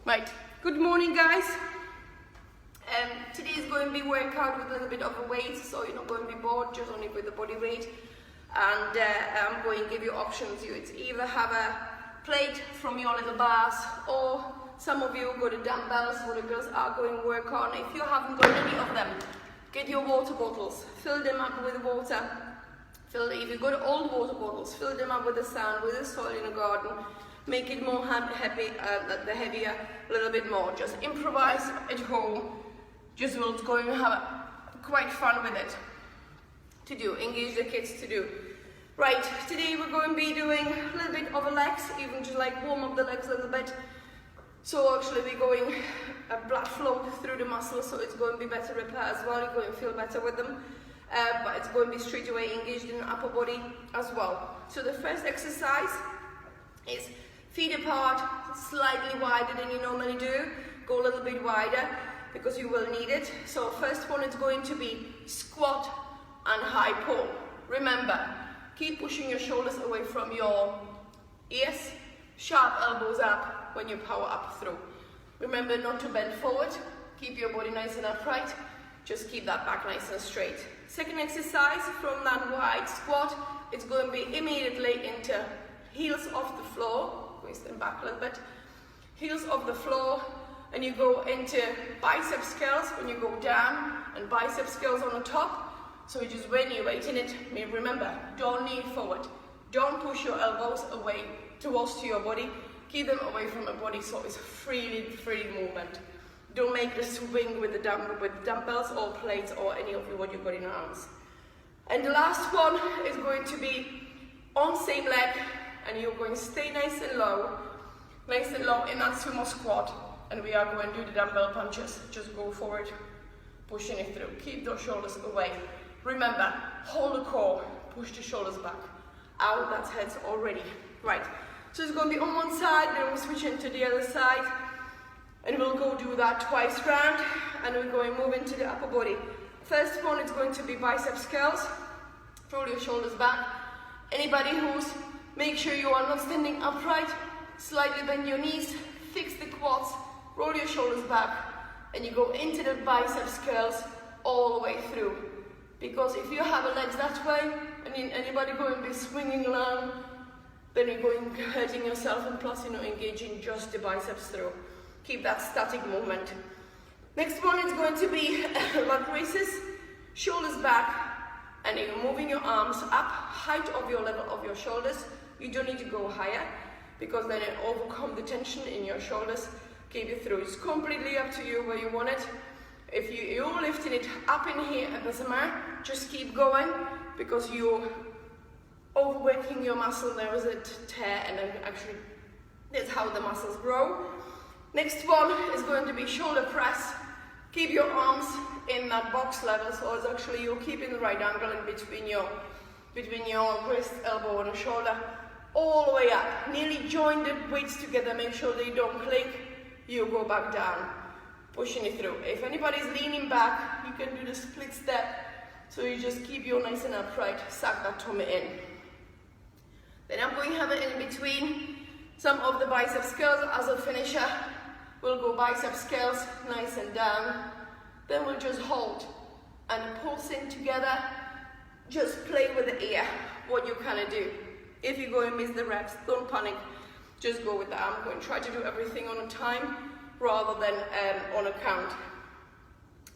Right, good morning guys. Today is going to be workout with a little bit of a weight, so you're not going to be bored, just only with the body weight. And I'm going to give you options. You either have a plate from your little bars, or some of you go to dumbbells, what the girls are going to work on. If you haven't got any of them, get your water bottles, fill them up with water. If you got old water bottles, fill them up with the sand, with the soil in the garden. Make it more heavier, a little bit more. Just improvise at home. Just will go and have quite fun with it to do. Engage the kids to do. Right, today we're going to be doing a little bit of a legs, even just like warm up the legs a little bit. So actually we're going blood flow through the muscles, so it's going to be better repair as well. You're going to feel better with them. But it's going to be straight away engaged in the upper body as well. So the first exercise is feet apart, slightly wider than you normally do. Go a little bit wider because you will need it. So first one is going to be squat and high pull. Remember, keep pushing your shoulders away from your ears, sharp elbows up when you power up through. Remember not to bend forward, keep your body nice and upright, just keep that back nice and straight. Second exercise, from that wide squat, it's going to be immediately into heels off the floor. Stand back a little bit, heels off the floor, and you go into bicep curls when you go down, and bicep curls on the top. So you just when you're weighting it, remember, don't lean forward, don't push your elbows away towards to your body, keep them away from the body, so it's free movement. Don't make the swing with dumbbells or plates or any of what you've got in your arms. And the last one is going to be on same leg, and you're going to stay nice and low in that sumo squat, and we are going to do the dumbbell punches. Just go forward, pushing it through. Keep those shoulders away. Remember, hold the core, push the shoulders back. Out, that's heads already. Right, so it's going to be on one side, then we'll switch into the other side, and we'll go do that twice round, and we're going to move into the upper body. First one is going to be biceps curls. Roll your shoulders back. Anybody who's make sure you are not standing upright, slightly bend your knees, fix the quads, roll your shoulders back, and you go into the biceps curls all the way through. Because if you have the legs that way, and anybody going to be swinging around, then you're going hurting yourself, and plus you're not engaging just the biceps through. Keep that static movement. Next one is going to be lat raises, shoulders back, and you're moving your arms up, height of your level of your shoulders. You don't need to go higher, because then it overcome the tension in your shoulders, keep it through. It's completely up to you where you want it. If you're lifting it up in here at the summer, just keep going, because you're overworking your muscle. There is a tear, and then actually that's how the muscles grow. Next one is going to be shoulder press. Keep your arms in that box level, so it's actually you're keeping the right angle in between your wrist, elbow, and shoulder, all the way up. Nearly join the weights together, make sure they don't click. You go back down, pushing it through. If anybody's leaning back, you can do the split step, so you just keep your nice and upright, suck that tummy in. Then I'm going to have it in between some of the biceps curls as a finisher. We'll go biceps curls, nice and down. Then we'll just hold and pulse in together. Just play with the ear, what you kind of do. If you go and miss the reps, don't panic. Just go with that. I'm going to try to do everything on a time rather than on a count.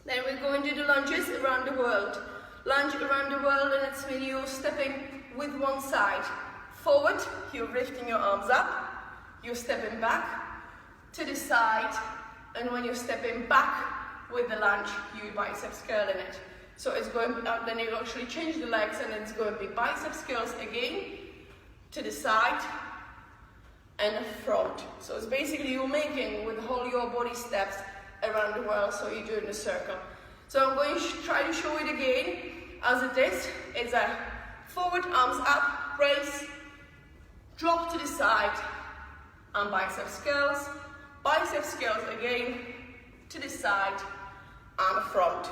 Then we're going to do lunges around the world. Lunge around the world, and it's when you're stepping with one side forward, you're lifting your arms up, you're stepping back to the side, and when you're stepping back with the lunge, you biceps curling it. So it's going, then you actually change the legs, and it's going to be biceps curls again, to the side and the front. So it's basically you're making with all your body steps around the world, so you're doing a circle. So I'm going to try to show it again as it is. It's a forward, arms up, raise, drop to the side, and biceps curls again, to the side and front.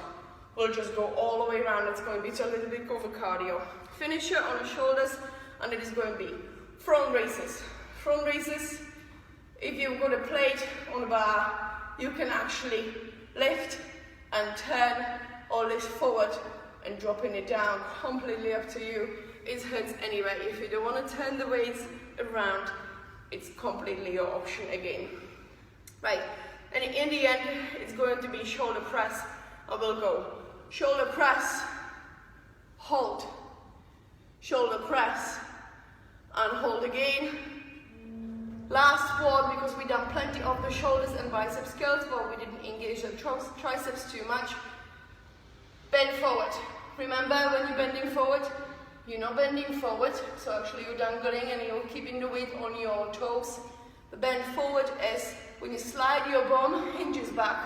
We'll just go all the way around. It's going to be a little bit of a cardio. Finisher on the shoulders, and it is going to be front raises, If you've got a plate on the bar, you can actually lift and turn or lift forward and dropping it down, completely up to you. It hurts anyway. If you don't want to turn the weights around, it's completely your option again. Right, and in the end, it's going to be shoulder press. I will go shoulder press, hold, shoulder press, and hold again. Last one, because we've done plenty of the shoulders and biceps curls, but we didn't engage the triceps too much. Bend forward. Remember, when you're bending forward, you're not bending forward, so actually you're dangling and you're keeping the weight on your toes. The bend forward is when you slide your bum, hinges back,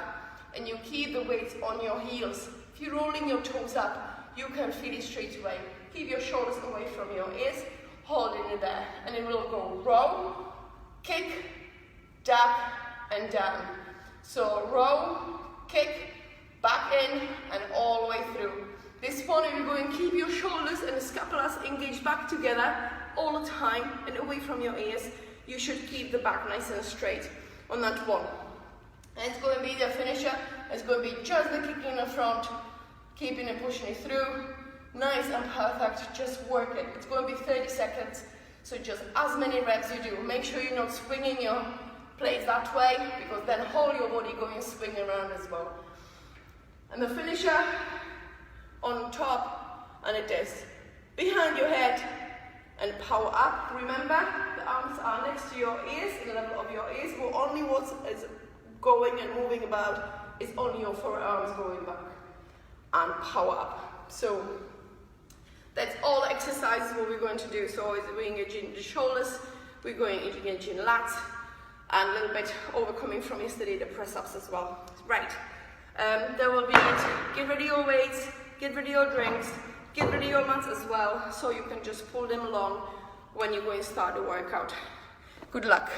and you keep the weight on your heels. If you're rolling your toes up, you can feel it straight away. Keep your shoulders away from your ears, holding it there, and it will go row, kick, duck, and down. So row, kick, back in, and all the way through. This one, you're going to keep your shoulders and the scapulas engaged back together all the time and away from your ears. You should keep the back nice and straight on that one. And it's going to be the finisher. It's going to be just the kicking in the front, keeping and pushing it through. Nice and perfect, just work it. It's going to be 30 seconds, so just as many reps you do. Make sure you're not swinging your plates that way, because then whole your body going to swing around as well. And the finisher on top, and it is behind your head and power up. Remember, the arms are next to your ears, the level of your ears. Well, only what is going and moving about is only your forearms going back, and power up. So that's all the exercises what we're going to do. So we're engaging the shoulders, we're going to engage in lats, and a little bit overcoming from yesterday, the press-ups as well. Right, there will be it. Get ready your weights, get ready your drinks, get ready your mats as well, so you can just pull them along when you're going to start the workout. Good luck.